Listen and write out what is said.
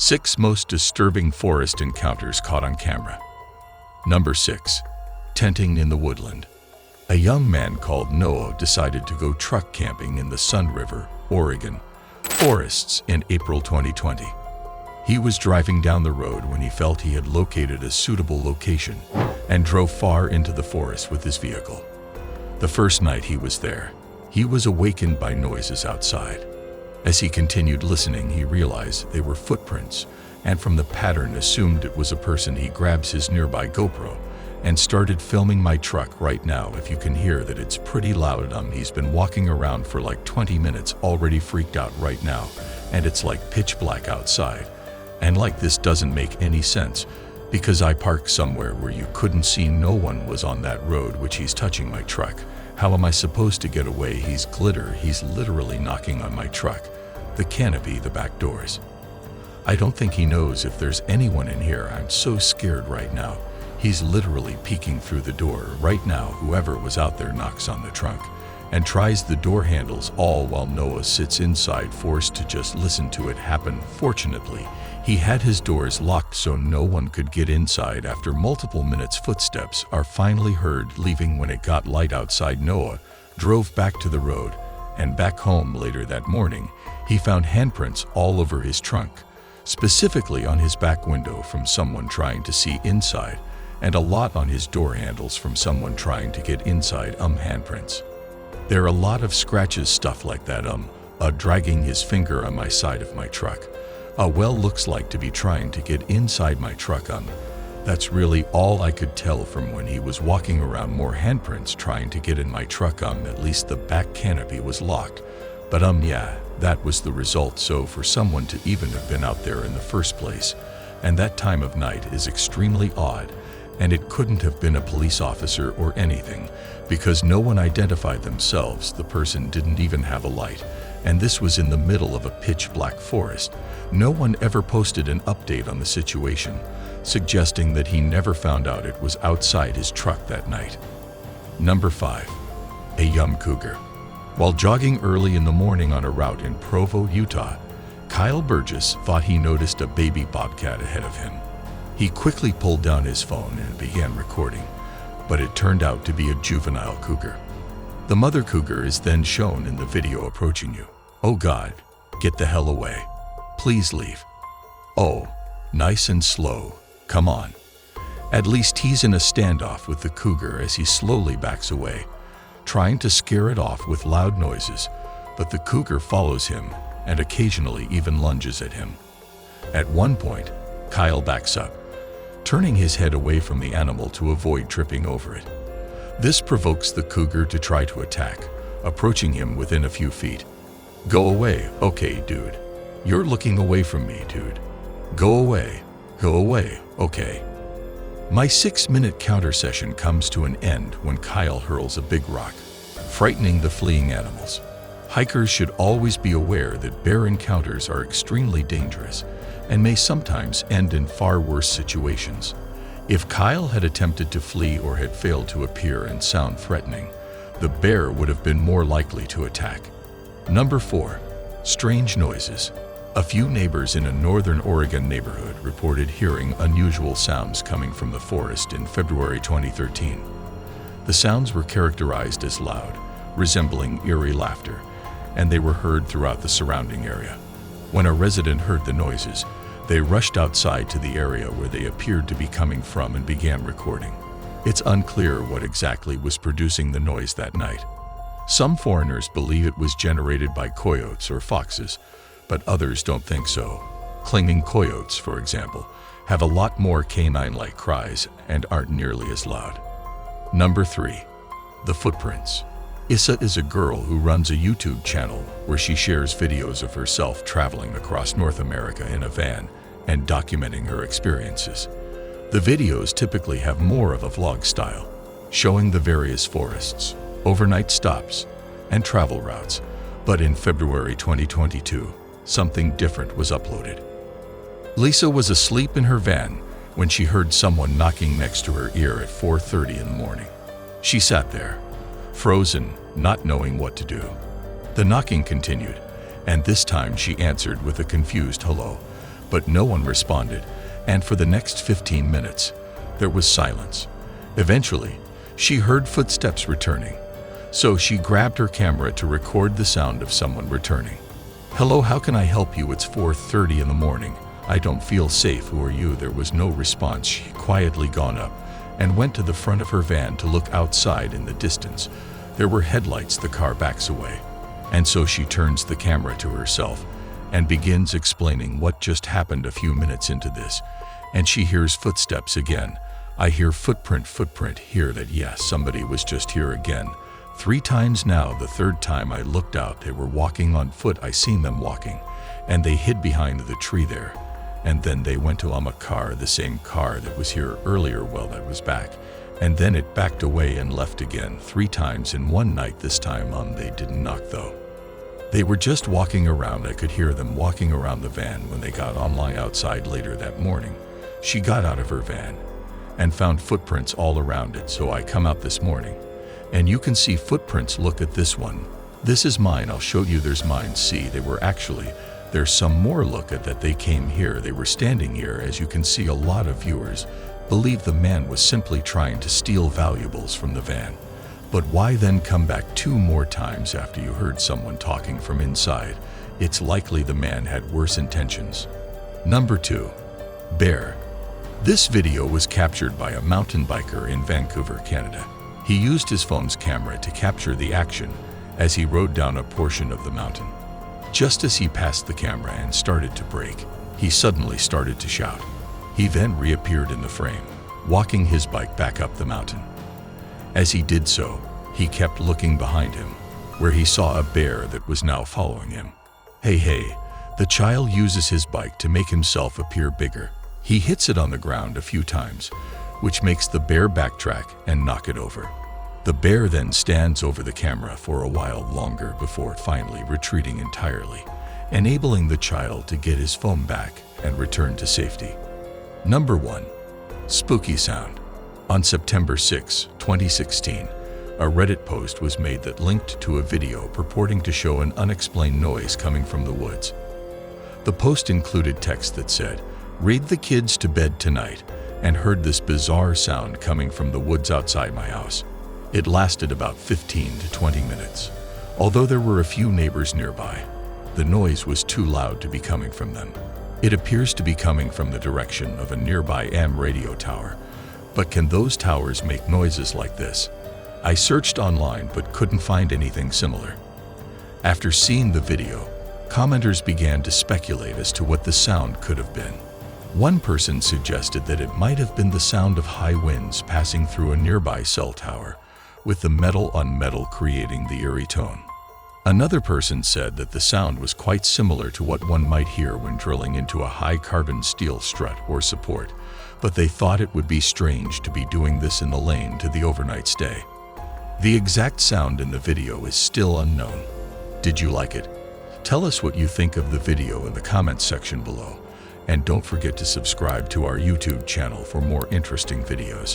6 most disturbing forest encounters caught on camera. Number 6. Tenting in the woodland. A young man called Noah decided to go truck camping in the Sun River, Oregon, forests in April 2020. He was driving down the road when he felt he had located a suitable location and drove far into the forest with his vehicle. The first night he was there, he was awakened by noises outside. As he continued listening, he realized they were footprints, and from the pattern assumed it was a person. He grabs his nearby GoPro and started filming my truck. Right now, if you can hear that, it's pretty loud. He's been walking around for like 20 minutes, already freaked out right now, and it's like pitch black outside. And like, this doesn't make any sense, because I parked somewhere where you couldn't see. No one was on that road which he's touching my truck. How am I supposed to get away? He's literally knocking on my truck, the canopy, the back doors. I don't think he knows if there's anyone in here. I'm so scared right now. He's literally peeking through the door right now. Whoever was out there knocks on the trunk and tries the door handles, all while Noah sits inside, forced to just listen to it happen. Fortunately, he had his doors locked so no one could get inside. After multiple minutes, footsteps are finally heard leaving. When it got light outside, Noah drove back to the road and back home. Later that morning, he found handprints all over his trunk, specifically on his back window from someone trying to see inside, and a lot on his door handles from someone trying to get inside. Handprints. There are a lot of scratches, stuff like that. Dragging his finger on my side of my truck. Looks like to be trying to get inside my truck. That's really all I could tell from when he was walking around. More handprints trying to get in my truck. At least the back canopy was locked. But yeah, that was the result. So for someone to even have been out there in the first place, and that time of night, is extremely odd. And it couldn't have been a police officer or anything, because no one identified themselves. The person didn't even have a light, and this was in the middle of a pitch black forest. No one ever posted an update on the situation, suggesting that he never found out it was outside his truck that night. Number 5. A young cougar. While jogging early in the morning on a route in Provo, Utah, Kyle Burgess thought he noticed a baby bobcat ahead of him. He quickly pulled down his phone and began recording, but it turned out to be a juvenile cougar. The mother cougar is then shown in the video approaching you. "Oh God, get the hell away. Please leave. Oh, nice and slow, come on." At least he's in a standoff with the cougar as he slowly backs away, trying to scare it off with loud noises, but the cougar follows him and occasionally even lunges at him. At one point, Kyle backs up, turning his head away from the animal to avoid tripping over it. This provokes the cougar to try to attack, approaching him within a few feet. "Go away, okay, dude. You're looking away from me, dude. Go away, okay." My 6-minute counter session comes to an end when Kyle hurls a big rock, frightening the fleeing animals. Hikers should always be aware that bear encounters are extremely dangerous and may sometimes end in far worse situations. If Kyle had attempted to flee or had failed to appear and sound threatening, the bear would have been more likely to attack. Number 4. Strange noises. A few neighbors in a northern Oregon neighborhood reported hearing unusual sounds coming from the forest in February 2013. The sounds were characterized as loud, resembling eerie laughter, and they were heard throughout the surrounding area. When a resident heard the noises, they rushed outside to the area where they appeared to be coming from and began recording. It's unclear what exactly was producing the noise that night. Some foreigners believe it was generated by coyotes or foxes, but others don't think so, claiming coyotes, for example, have a lot more canine-like cries and aren't nearly as loud. Number 3. The footprints. Issa is a girl who runs a YouTube channel where she shares videos of herself traveling across North America in a van and documenting her experiences. The videos typically have more of a vlog style, showing the various forests, overnight stops, and travel routes. But in February 2022, something different was uploaded. Lisa was asleep in her van when she heard someone knocking next to her ear at 4:30 in the morning. She sat there, frozen, not knowing what to do. The knocking continued, and this time she answered with a confused hello, but no one responded, and for the next 15 minutes, there was silence. Eventually, she heard footsteps returning, so she grabbed her camera to record the sound of someone returning. "Hello, how can I help you? It's 4:30 in the morning. I don't feel safe. Who are you?" There was no response. She quietly got up and went to the front of her van to look outside. In the distance, there were headlights. The car backs away, and so she turns the camera to herself and begins explaining what just happened. A few minutes into this, and she hears footsteps again. "I hear footprint, hear that. Yes, somebody was just here again. 3 times now. The 3rd time I looked out, they were walking on foot. I seen them walking, and they hid behind the tree there. And then they went to a car, the same car that was here earlier. Well, that was back. And then it backed away and left again 3 times in one night. This time they didn't knock though. They were just walking around. I could hear them walking around the van. When they got online outside later that morning, she got out of her van and found footprints all around it. So I come out this morning, and you can see footprints. Look at this one. This is mine. I'll show you. There's mine. See, they were actually, there's some more. Look at that. They came here. They were standing here. As you can see, a lot of viewers believe the man was simply trying to steal valuables from the van. But why then come back 2 more times after you heard someone talking from inside? It's likely the man had worse intentions. Number 2. Bear. This video was captured by a mountain biker in Vancouver, Canada. He used his phone's camera to capture the action as he rode down a portion of the mountain. Just as he passed the camera and started to brake, he suddenly started to shout. He then reappeared in the frame, walking his bike back up the mountain. As he did so, he kept looking behind him, where he saw a bear that was now following him. Hey, the child uses his bike to make himself appear bigger. He hits it on the ground a few times, which makes the bear backtrack and knock it over. The bear then stands over the camera for a while longer before finally retreating entirely, enabling the child to get his phone back and return to safety. Number 1. Spooky sound. On September 6, 2016, a Reddit post was made that linked to a video purporting to show an unexplained noise coming from the woods. The post included text that said, "Read the kids to bed tonight and heard this bizarre sound coming from the woods outside my house." It lasted about 15 to 20 minutes. Although there were a few neighbors nearby, the noise was too loud to be coming from them. It appears to be coming from the direction of a nearby AM radio tower. But can those towers make noises like this? I searched online but couldn't find anything similar. After seeing the video, commenters began to speculate as to what the sound could have been. One person suggested that it might have been the sound of high winds passing through a nearby cell tower, with the metal on metal creating the eerie tone. Another person said that the sound was quite similar to what one might hear when drilling into a high carbon steel strut or support, but they thought it would be strange to be doing this in the lane to the overnight stay. The exact sound in the video is still unknown. Did you like it? Tell us what you think of the video in the comments section below, and don't forget to subscribe to our YouTube channel for more interesting videos.